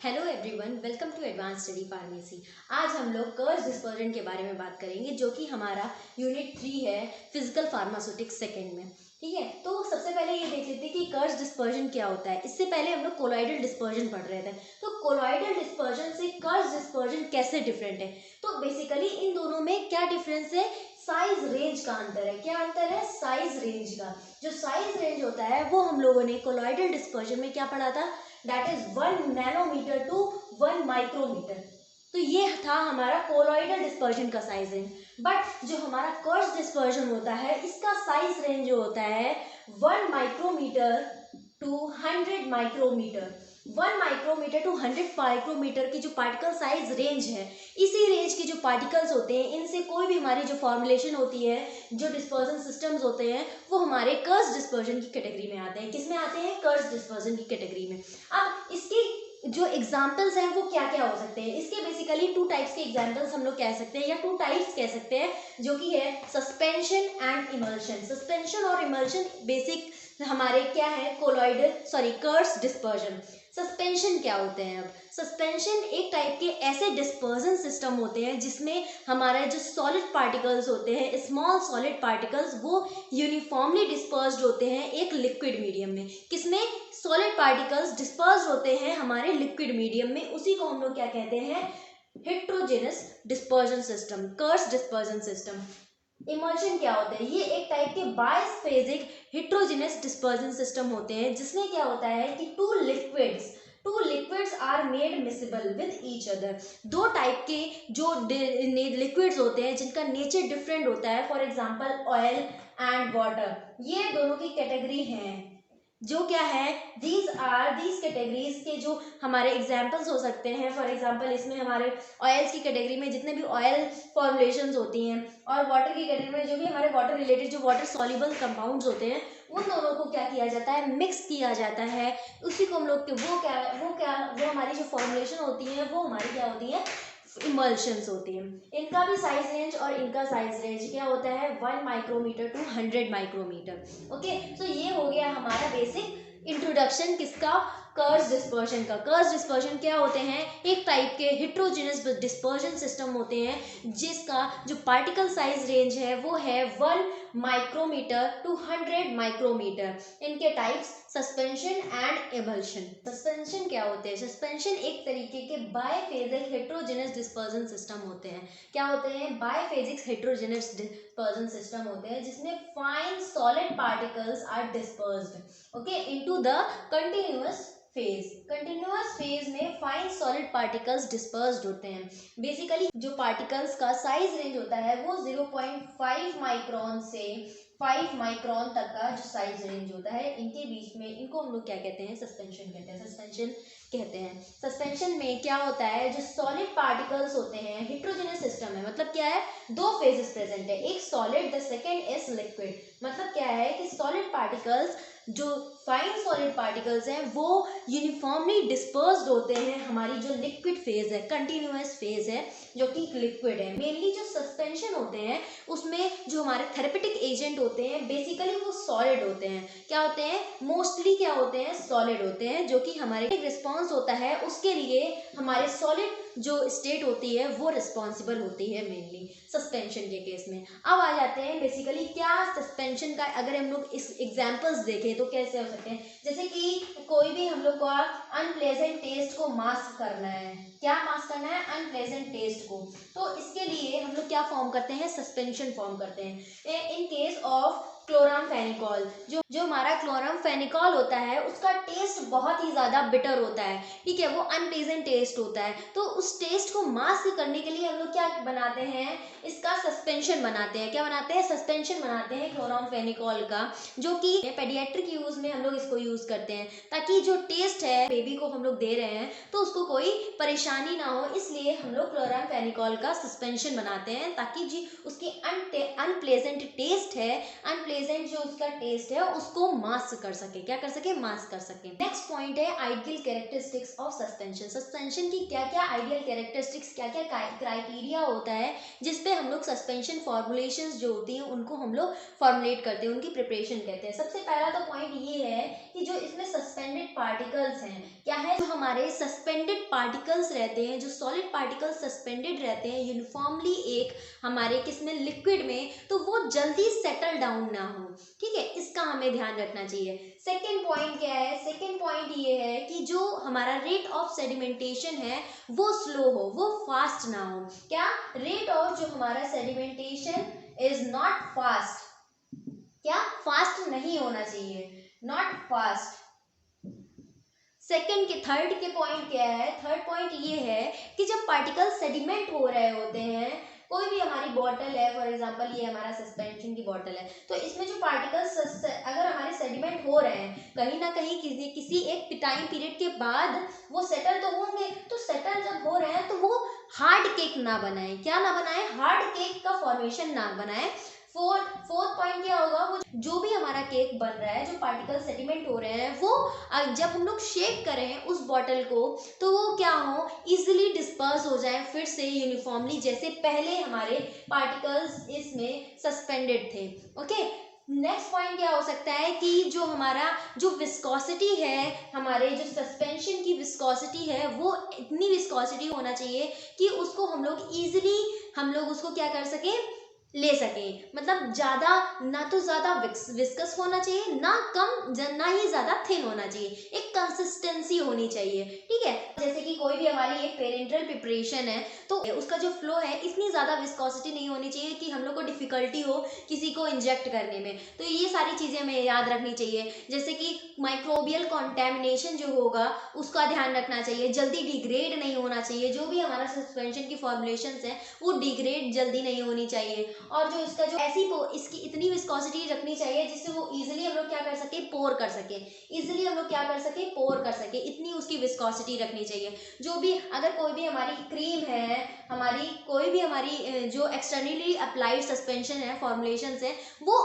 Hello everyone, welcome to advance study pharmacy. आज हम लोग कर्स डिस्पर्जन के बारे में बात करेंगे, जो कि हमारा यूनिट 3 है फिजिकल फार्मास्यूटिक्स सेकेंड में। ठीक है, तो सबसे पहले ये देख लेते हैं कि कर्स डिस्पर्जन क्या होता है। इससे पहले हम लोग कोलॉइडल डिस्पर्जन पढ़ रहे थे, तो कोलॉइडल डिस्पर्जन से कर्स डिस्पर्जन कैसे डिफरेंट है। तो बेसिकली इन दोनों में क्या डिफरेंस है, साइज रेंज का अंतर है। क्या अंतर है, साइज रेंज का। जो साइज रेंज होता है वो हम लोगों ने कोलॉइडल डिस्पर्जन में क्या पढ़ा था, that is 1 nanometre to 1 micrometre. तो ये था हमारा कोलॉइडल डिस्पर्जन का साइज रेंज। बट जो हमारा कर्स डिस्पर्जन होता है, इसका साइज रेंज जो होता है 1 micrometre to 100 micrometre. 1 micrometre to 100 micrometre की जो पार्टिकल साइज रेंज है, इसी रेंज के जो पार्टिकल्स होते हैं, इनसे कोई भी हमारी जो फॉर्मुलेशन होती है, जो डिस्पर्जन सिस्टम्स होते हैं, वो हमारे कर्स डिस्पर्जन की कैटेगरी में आते हैं। किस में आते हैं, कर्स डिस्पर्जन की कैटेगरी में। अब इसकी जो एग्जाम्पल्स हैं वो क्या क्या हो सकते हैं, इसके बेसिकली 2 टाइप्स के एग्जाम्पल्स हम लोग कह सकते हैं, या 2 टाइप्स कह सकते हैं, जो कि है सस्पेंशन एंड इमल्शन। सस्पेंशन और इमल्शन बेसिक हमारे क्या है, कोलॉइडल कर्स डिस्पर्जन। सस्पेंशन क्या होते हैं। अब सस्पेंशन एक टाइप के ऐसे डिस्पर्जन सिस्टम होते हैं जिसमें हमारा जो सॉलिड पार्टिकल्स होते हैं, स्मॉल सॉलिड पार्टिकल्स, वो यूनिफॉर्मली डिस्पर्स्ड होते हैं एक लिक्विड मीडियम में। किसमें, सॉलिड पार्टिकल्स डिस्पर्स होते हैं हमारे लिक्विड मीडियम में। उसी को हम लोग क्या कहते हैं, हेट्रोजेनस डिस्पर्जन सिस्टम, कर्स डिस्पर्जन सिस्टम। इमल्शन क्या होते हैं, ये एक टाइप के बाइस्फेजिक हेट्रोजेनस डिस्पर्जन सिस्टम होते हैं, जिसमें क्या होता है कि two liquids are made miscible with each other. 2 type के जो लिक्विड्स होते हैं जिनका नेचर डिफरेंट होता है, for example oil and water, ये दोनों की कैटेगरी हैं। जो क्या है, दीज कैटेगरीज के जो हमारे एग्जाम्पल्स हो सकते हैं। फॉर एग्जाम्पल इसमें हमारे ऑयल्स की कैटेगरी में जितने भी ऑयल फॉर्मुलेशंस होती हैं, और वाटर की कैटेगरी में जो भी हमारे वाटर रिलेटेड जो वाटर सॉल्युबल कंपाउंड्स होते हैं, उन दोनों को क्या किया जाता है, मिक्स किया जाता है। उसी को हम लोग वो हमारी जो फॉर्मुलेशन होती है वो हमारी क्या होती है, इमल्शंस होती हैं। इनका भी साइज रेंज और इनका साइज रेंज क्या होता है, 1 माइक्रोमीटर टू 100 माइक्रोमीटर। ओके, तो ये हो गया हमारा बेसिक इंट्रोडक्शन किसका, कर्स डिस्पर्जन का। कर्स डिस्पर्जन क्या होते हैं, एक टाइप के हेट्रोजेनस डिस्पर्जन सिस्टम होते हैं जिसका जो पार्टिकल साइज रेंज है वो है 1 माइक्रोमीटर टू 100 माइक्रोमीटर। इनके types suspension and emulsion. Suspension क्या होते हैं, सस्पेंशन एक तरीके के बायफेजिक हेट्रोजेनस डिस्पर्जन सिस्टम होते हैं। क्या होते हैं, बायफेजिक हेट्रोजेनस डिस्पर्जन सिस्टम होते हैं, जिसमें fine solid particles are dispersed okay into the continuous phase में फाइन सॉलिड पार्टिकल्स डिस्पर्स्ड होते हैं। बेसिकली जो पार्टिकल्स का साइज रेंज होता है वो 0.5 माइक्रोन से 5 माइक्रोन तक का जो साइज रेंज होता है, इनके बीच में, इनको हम लोग क्या कहते हैं, सस्पेंशन कहते हैं। सस्पेंशन में क्या होता है, जो सॉलिड पार्टिकल्स होते हैं, हेट्रोजेनस सिस्टम है, मतलब क्या है, 2 फेजेस प्रेजेंट है, एक solid, the second is liquid. मतलब क्या है कि सॉलिड पार्टिकल्स, जो फाइन सॉलिड पार्टिकल्स हैं, वो यूनिफॉर्मली डिस्पर्स्ड होते हैं हमारी जो लिक्विड फेज है, कंटिन्यूअस फेज है, जो कि लिक्विड है। मेनली जो सस्पेंशन होते हैं उसमें जो हमारे थेरेपेटिक एजेंट होते हैं, बेसिकली वो सॉलिड होते हैं। क्या होते हैं, मोस्टली क्या होते हैं, सॉलिड होते हैं, जो कि हमारे एक रिस्पॉन्स होता है उसके लिए हमारे सॉलिड जो स्टेट होती है वो रिस्पॉन्सिबल होती है मेनली सस्पेंशन के केस में। अब आ जाते हैं बेसिकली क्या सस्पेंशन का, अगर हम लोग इस एग्जाम्पल्स देखें तो कैसे हो सकते हैं। जैसे कि कोई भी हम लोग को अनप्लेजेंट टेस्ट को मास्क करना है, क्या मास्क करना है, अनप्लेजेंट टेस्ट को, तो इसके लिए हम लोग क्या फॉर्म करते हैं, सस्पेंशन फॉर्म करते हैं। इन केस ऑफ क्लोरामफेनिकॉल, जो हमारा क्लोरामफेनिकॉल होता है उसका टेस्ट बहुत ही ज़्यादा बिटर होता है, ठीक है, वो अनप्लेजेंट टेस्ट होता है। तो उस टेस्ट को मास्क करने के लिए हम लोग क्या बनाते हैं, इसका सस्पेंशन बनाते हैं। क्या बनाते हैं, सस्पेंशन बनाते हैं क्लोरामफेनिकॉल का, जो कि पेडियाट्रिक यूज में हम लोग इसको यूज करते हैं, ताकि जो टेस्ट है बेबी को हम लोग दे रहे हैं तो उसको कोई परेशानी ना हो, इसलिए हम लोग क्लोरामफेनिकॉल का सस्पेंशन बनाते हैं, ताकि जी उसकी अनप्लेजेंट टेस्ट है, अनप्लेजेंट जो उसका टेस्ट है उसको मास्क कर सके, क्या कर सके, मास्क कर सके। नेक्स्ट पॉइंट है ideal characteristics of suspension. Suspension की क्या क्या आइडियल कैरेक्टरिस्टिक्स, क्या क्या क्राइटेरिया होता है जिसपे हम लोग सस्पेंशन फॉर्मुलेशंस जो होती हैं उनको हम लोग फॉर्मुलेट करते हैं, उनकी प्रिपरेशन कहते हैं। सबसे पहला तो पॉइंट ये है कि जो इसमें सस्पेंडेड पार्टिकल्स हैं, क्या है, जो हमारे सस्पेंडेड पार्टिकल्स रहते हैं, जो सॉलिड पार्टिकल्स सस्पेंडेड रहते हैं यूनिफॉर्मली एक हमारे किसमें, लिक्विड में, तो वो जल्दी सेटल डाउन ना हो, ठीक है, इसका हमें ध्यान रखना चाहिए। सेकेंड पॉइंट क्या है, सेकेंड पॉइंट ये है कि जो हमारा रेट ऑफ सेडिमेंटेशन है वो स्लो हो, वो फास्ट ना हो। क्या, रेट ऑफ जो हमारा सेडिमेंटेशन इज नॉट फास्ट, क्या, फास्ट नहीं होना चाहिए, नॉट फास्ट। सेकेंड के थर्ड के पॉइंट क्या है, थर्ड पॉइंट ये है कि जब पार्टिकल सेडिमेंट हो रहे होते हैं, कोई भी हमारी बॉटल है, फॉर एग्जांपल ये हमारा सस्पेंशन की बॉटल है, तो इसमें जो पार्टिकल्स अगर हमारे सेडिमेंट हो रहे हैं कहीं ना कहीं किसी एक टाइम पीरियड के बाद वो सेटल तो होंगे, तो सेटल जब हो रहे हैं तो वो हार्ड केक ना बनाए, क्या ना बनाए, हार्ड केक का फॉर्मेशन ना बनाए। फोर्थ पॉइंट क्या होगा, वो जो भी हमारा केक बन रहा है, जो पार्टिकल सेडिमेंट हो रहे हैं, वो जब हम लोग शेक करें उस बॉटल को तो वो क्या हो, इजीली डिस्पर्स हो जाए फिर से यूनिफॉर्मली, जैसे पहले हमारे पार्टिकल्स इसमें सस्पेंडेड थे। ओके, नेक्स्ट पॉइंट क्या हो सकता है कि जो हमारा जो विस्कोसिटी है, हमारे जो सस्पेंशन की विस्कोसिटी है, वो इतनी विस्कोसिटी होना चाहिए कि उसको हम लोग ईजिली हम लोग उसको क्या कर सकें, ले सकें, मतलब ज़्यादा ना तो ज़्यादा विस्कस होना चाहिए, ना कम ना ही ज़्यादा थिन होना चाहिए, एक कंसिस्टेंसी होनी चाहिए, ठीक है। जैसे कि कोई भी हमारी एक पेरेंटल प्रिपरेशन है तो उसका जो फ्लो है, इतनी ज़्यादा विस्कोसिटी नहीं होनी चाहिए कि हम लोग को डिफ़िकल्टी हो किसी को इंजेक्ट करने में, तो ये सारी चीज़ें हमें याद रखनी चाहिए। जैसे कि माइक्रोबियल कॉन्टेमिनेशन जो होगा उसका ध्यान रखना चाहिए, जल्दी डिग्रेड नहीं होना चाहिए, जो भी हमारा सस्पेंशन की फॉर्मुलेशंस हैं वो डिग्रेड जल्दी नहीं होनी चाहिए, और जो इसका जो इसकी इतनी विस्कोसिटी रखनी चाहिए जिससे वो इजीली हम लोग क्या कर सके, पोर कर सके, इजीली हम लोग क्या कर सके, पोर कर सके, इतनी उसकी विस्कोसिटी रखनी चाहिए। जो भी अगर कोई भी हमारी क्रीम है, हमारी कोई भी हमारी जो एक्सटर्नली अप्लाइड सस्पेंशन है, फॉर्मुलेशंस है, वो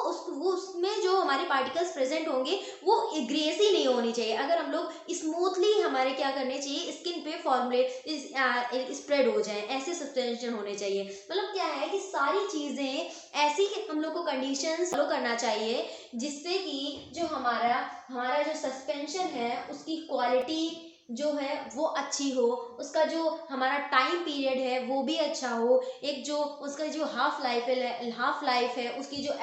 उसमें जो हमारे पार्टिकल्स प्रेजेंट होंगे वो ग्रेसी नहीं होनी चाहिए। अगर हम लोग स्मूथली हमारे क्या करने चाहिए, स्किन पे फॉर्मुलेट स्प्रेड हो जाए, ऐसे सस्पेंशन होने चाहिए। मतलब क्या है कि सारी चीज़ें ऐसी हम लोग को कंडीशंस फॉलो करना चाहिए जिससे कि जो हमारा जो सस्पेंशन है उसकी क्वालिटी जो है वो अच्छी हो, उसका जो हमारा टाइम पीरियड है वो भी अच्छा हो, एक जो उसका जो हाफ लाइफ है उसकी जो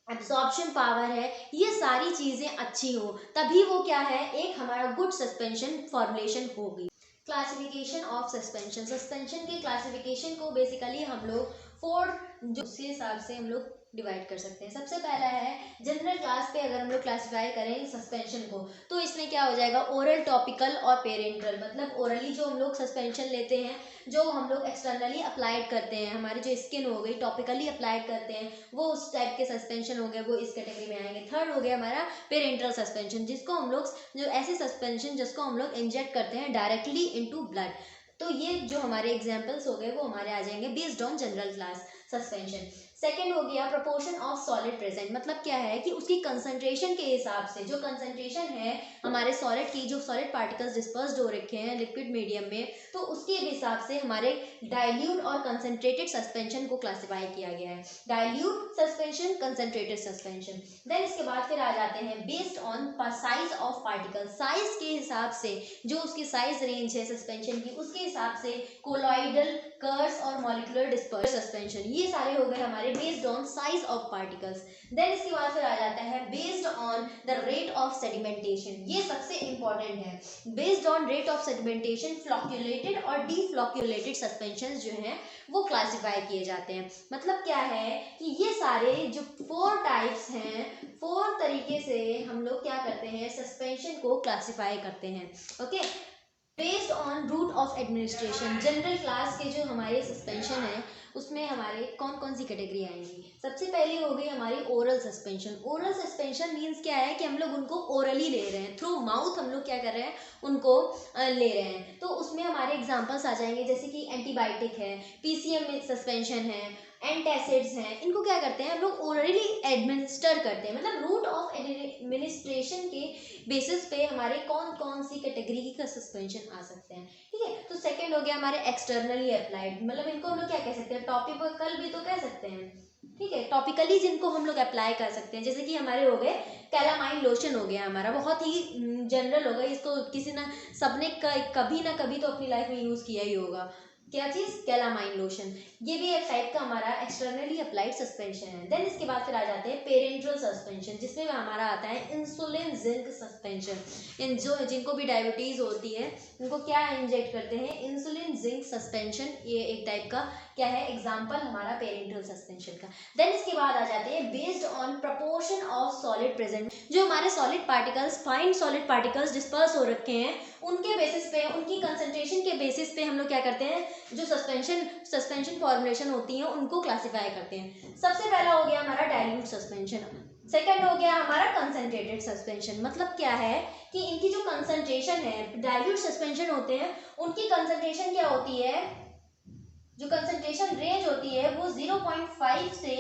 एब्जॉर्प्शन पावर है, ये सारी चीज़ें अच्छी हो, तभी वो क्या है, एक हमारा गुड सस्पेंशन फॉर्मुलेशन होगी। क्लासिफिकेशन ऑफ सस्पेंशन, सस्पेंशन के क्लासिफिकेशन को बेसिकली हम लोग 4 जो उसी हिसाब से हम लोग डिवाइड कर सकते हैं। सबसे पहला है जनरल क्लास पे, अगर हम लोग क्लासिफाई करें सस्पेंशन को तो इसमें क्या हो जाएगा, ओरल, टॉपिकल और पेरेंटल। मतलब ओरली जो हम लोग सस्पेंशन लेते हैं, जो हम लोग एक्सटर्नली अप्लाइड करते हैं, हमारी जो स्किन हो गई, टॉपिकली अप्लाइड करते हैं, वो उस टाइप के सस्पेंशन हो गए, वो इस कैटेगरी में आएंगे। थर्ड हो गया हमारा पेरेंटल सस्पेंशन, जिसको हम लोग जो ऐसे सस्पेंशन जिसको हम लोग इंजेक्ट करते हैं डायरेक्टली इनटू ब्लड, तो ये जो हमारे एग्जाम्पल्स हो गए वो हमारे आ जाएंगे based on general class suspension. Second हो गया प्रोपोर्शन ऑफ सॉलिड प्रेजेंट, मतलब क्या है कि उसकी कंसंट्रेशन के हिसाब से, जो कंसंट्रेशन है हमारे सॉलिड की, जो सॉलिड पार्टिकल्स डिस्पर्स्ड हो रखे हैं लिक्विड मीडियम में, तो उसके हिसाब से हमारे डाइल्यूट और कंसंट्रेटेड सस्पेंशन को क्लासिफाई किया गया है, dilute suspension, concentrated suspension. Then इसके बाद फिर आ जाते हैं based on size of particle, size के हिसाब से, जो उसकी साइज रेंज है सस्पेंशन की, उसके हिसाब से कोलॉइडल, कर्व्स और मॉलिक्यूलर डिस्पर्स सस्पेंशन, ये सारे हो गए हमारे based on size of particles. Then इसके बाद फिर आ जाता है based on the rate of sedimentation, ये सबसे इंपॉर्टेंट है। Based on rate of sedimentation flocculated और डीफ्लॉक्यूलेटेड सस्पेंशन जो हैं वो क्लासिफाई किए जाते हैं। मतलब क्या है कि ये सारे जो 4 टाइप्स हैं, 4 तरीके से हम लोग क्या करते हैं, सस्पेंशन को क्लासिफाई करते हैं। Okay, based on route of administration, general class के जो हमारे सस्पेंशन है उसमें हमारे कौन कौन सी कैटेगरी आएंगी। सबसे पहले हो गई हमारी oral suspension. Oral suspension means क्या है कि हम लोग उनको ओरली ले रहे हैं, थ्रू माउथ हम लोग क्या कर रहे हैं, उनको ले रहे हैं। तो उसमें हमारे एग्जांपल्स आ जाएंगे जैसे कि एंटीबायोटिक है, पीसीएम सस्पेंशन है, एंटासिड्स हैं, इनको क्या करते हैं हम लोग ओरली एडमिनिस्टर करते हैं, मतलब रूट ऑफ एडमिनिस्ट्रेशन के बेसिस पे हमारे कौन कौन सी कैटेगरी का सस्पेंशन आ सकते हैं। ठीक है, तो सेकंड हो गया हमारे एक्सटर्नली अप्लाइड, मतलब इनको हम लोग क्या कह सकते हैं, टॉपिकल भी तो कह सकते हैं। ठीक है, टॉपिकली जिनको हम लोग अप्लाई कर सकते हैं, जैसे कि हमारे हो गए कैलामाइन लोशन हो गया हमारा, बहुत ही जनरल होगा, इसको किसी ना सबने कभी ना कभी तो अपनी लाइफ में यूज़ किया ही होगा। क्या चीज़, कैलामाइन लोशन, ये भी एक टाइप का हमारा एक्सटर्नली अप्लाइड सस्पेंशन है। देन इसके बाद फिर आ जाते हैं पेरेंट्रल सस्पेंशन, जिसमें हमारा आता है इंसुलिन जिंक सस्पेंशन। इन जो जिनको भी डायबिटीज़ होती है उनको क्या इंजेक्ट करते हैं, इंसुलिन जिंक सस्पेंशन, ये एक टाइप का क्या है एग्जाम्पल हमारा पेरेंट्रल सस्पेंशन का। देन इसके बाद आ जाते हैं based on proportion of solid present, जो हमारे solid particles, fine solid particles disperse हो रखे हैं, उनके बेसिस पे, उनकी कंसंट्रेशन के बेसिस पे हम लोग क्या करते हैं, जो सस्पेंशन फॉर्मुलेशन होती है उनको क्लासिफाई करते हैं। सबसे पहला हो गया हमारा डाइल्यूट सस्पेंशन, सेकंड हो गया हमारा कंसंट्रेटेड सस्पेंशन। मतलब क्या है कि इनकी जो कंसंट्रेशन है, डाइल्यूट सस्पेंशन होते हैं उनकी कंसंट्रेशन क्या होती है, जो कंसंट्रेशन रेंज होती है वो 0.5 से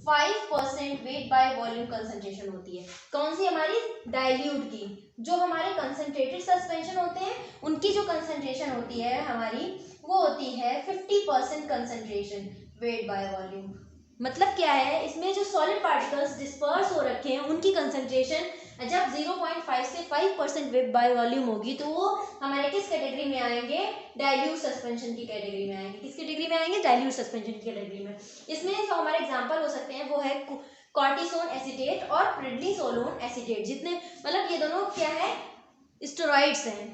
5% वेट बाय वॉल्यूम कंसंट्रेशन होती है। कौन सी, हमारी डाइल्यूट की। जो हमारे कंसंट्रेटेड सस्पेंशन होते हैं उनकी जो कंसंट्रेशन होती है हमारी, वो होती है 50% कंसंट्रेशन वेट बाय वॉल्यूम। मतलब क्या है, इसमें जो सॉलिड पार्टिकल्स डिस्पर्स हो रखे हैं उनकी कंसंट्रेशन जब 0.5 से 5% वेट बाय वॉल्यूम होगी तो वो हमारे किस कैटेगरी में आएंगे, डाइल्यूट सस्पेंशन की कैटेगरी में आएंगे। किस कैटेगरी में आएंगे, डाइल्यूट सस्पेंशन की कैटेगरी में। इसमें जो हमारे एग्जांपल हो सकते हैं वो है कॉर्टिसोन एसीटेट और प्रेडनिसोलोन एसीटेट, जितने मतलब ये दोनों क्या है, स्टेरॉइड्स हैं,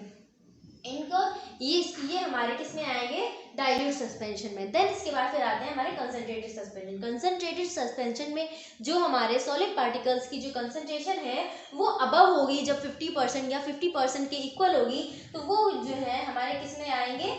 इनको ये हमारे किस में आएंगे, डाइल्यूट सस्पेंशन में। देन इसके बाद फिर आते हैं हमारे कंसंट्रेटेड सस्पेंशन। कंसंट्रेटेड सस्पेंशन में जो हमारे सॉलिड पार्टिकल्स की जो कंसंट्रेशन है वो अबव होगी, जब 50% या 50% के इक्वल होगी तो वो जो है हमारे किस में आएंगे,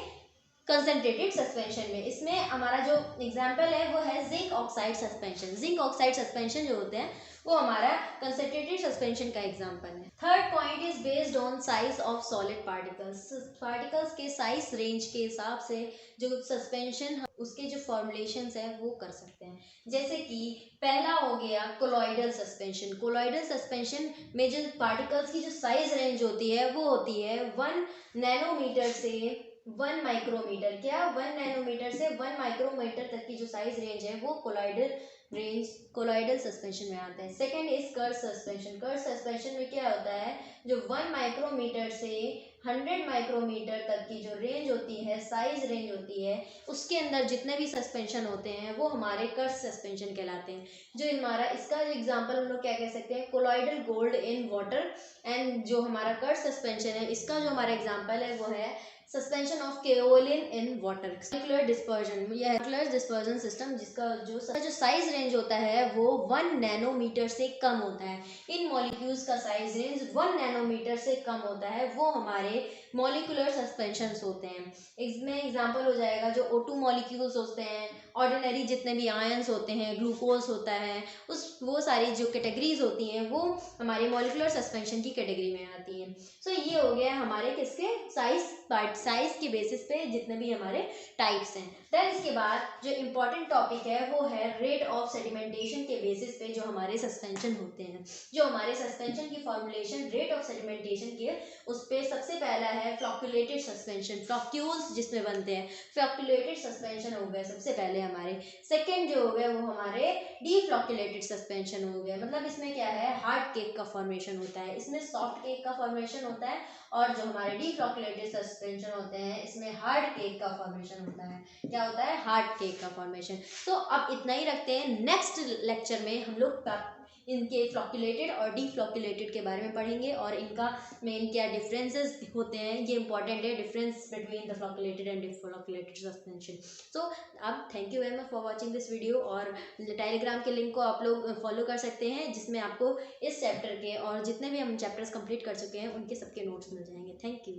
कंसंट्रेटेड सस्पेंशन में। इसमें हमारा जो एग्जांपल है वो है zinc oxide suspension. Zinc oxide suspension जो होते हैं वो हमारा कंसंट्रेटेड सस्पेंशन का एग्जांपल है। Third point is based on size of solid particles. Particles के साइज रेंज के हिसाब से जो सस्पेंशन उसके जो फॉर्मुलेशंस है वो कर सकते हैं। जैसे कि पहला हो गया कोलॉइडल सस्पेंशन। कोलॉइडल सस्पेंशन में जो पार्टिकल्स की जो साइज रेंज होती है वो होती है 1 नैनोमीटर से 1 माइक्रोमीटर। क्या, 1 नैनोमीटर से 1 माइक्रोमीटर तक की जो साइज रेंज है वो कोलॉइडल सस्पेंशन में आता है। Second is curve suspension. Curve suspension में क्या होता है, जो 1 माइक्रोमीटर से 100 माइक्रोमीटर तक की जो रेंज होती है, साइज रेंज होती है, उसके अंदर जितने भी सस्पेंशन होते हैं वो हमारे कर्व सस्पेंशन कहलाते हैं। जो हमारा इसका एग्जांपल हम लोग क्या कह सकते हैं, colloidal gold in water. And जो हमारा कर्व सस्पेंशन है इसका जो हमारा एग्जांपल है वो है suspension of kaolin in water. Molecular dispersion, यह मॉलिक्यूलर डिस्पर्जन सिस्टम जिसका जो साइज रेंज होता है वो 1 नैनोमीटर से कम होता है। इन मॉलिक्यूल्स का साइज रेंज 1 नैनोमीटर से कम होता है, वो हमारे मॉलिक्यूलर सस्पेंशंस होते हैं। इसमें एग्जांपल हो जाएगा जो O2 मॉलिक्यूल्स होते हैं, ऑर्डिनरी जितने भी आयंस होते हैं, ग्लूकोज होता है, वो सारी जो कैटेगरीज होती हैं वो हमारे मॉलिक्यूलर सस्पेंशन की कैटेगरी में आती हैं। सो ये हो गया हमारे किसके, साइज के बेसिस पे जितने भी हमारे टाइप्स हैं। देन इसके बाद जो इम्पोर्टेंट टॉपिक है वो है रेट ऑफ सेडिमेंटेशन के बेसिस पे जो हमारे सस्पेंशन होते हैं। जो हमारे सस्पेंशन की फॉर्मुलेशन रेट ऑफ सेडिमेंटेशन के, उस पे सबसे पहला है फ्लॉक्यूलेटेड सस्पेंशन। फ्लॉक्यूल्स जिसमें बनते हैं, फ्लॉक्यूलेटेड सस्पेंशन हो गए सबसे पहले हमारे। सेकेंड जो हो गए वो हमारे डीफ्लॉक्यूलेटेड सस्पेंशन हो गए। मतलब इसमें क्या है, हार्ड केक का फॉर्मेशन होता है, इसमें सॉफ्ट केक का फॉर्मेशन होता है। और जो हमारे डीफ्लॉक्यूलेटेड सस्पेंशन होते हैं इसमें हार्ड केक का फॉर्मेशन होता है। क्या होता है, हार्ड केक का फॉर्मेशन। तो अब इतना ही रखते हैं, नेक्स्ट लेक्चर में हम लोग इनके फ्लॉक्यूलेटेड और डीफ्लॉक्यूलेटेड के बारे में पढ़ेंगे और इनका मेन क्या डिफरेंसेस होते हैं, ये इंपॉर्टेंट है, difference between the flocculated and deflocculated suspension. So अब thank you very much for watching this video. और टेलीग्राम के लिंक को आप लोग फॉलो कर सकते हैं, जिसमें आपको इस चैप्टर के और जितने भी हम चैप्टर्स कंप्लीट कर चुके हैं उनके सबके नोट्स मिल जाएंगे। Thank you.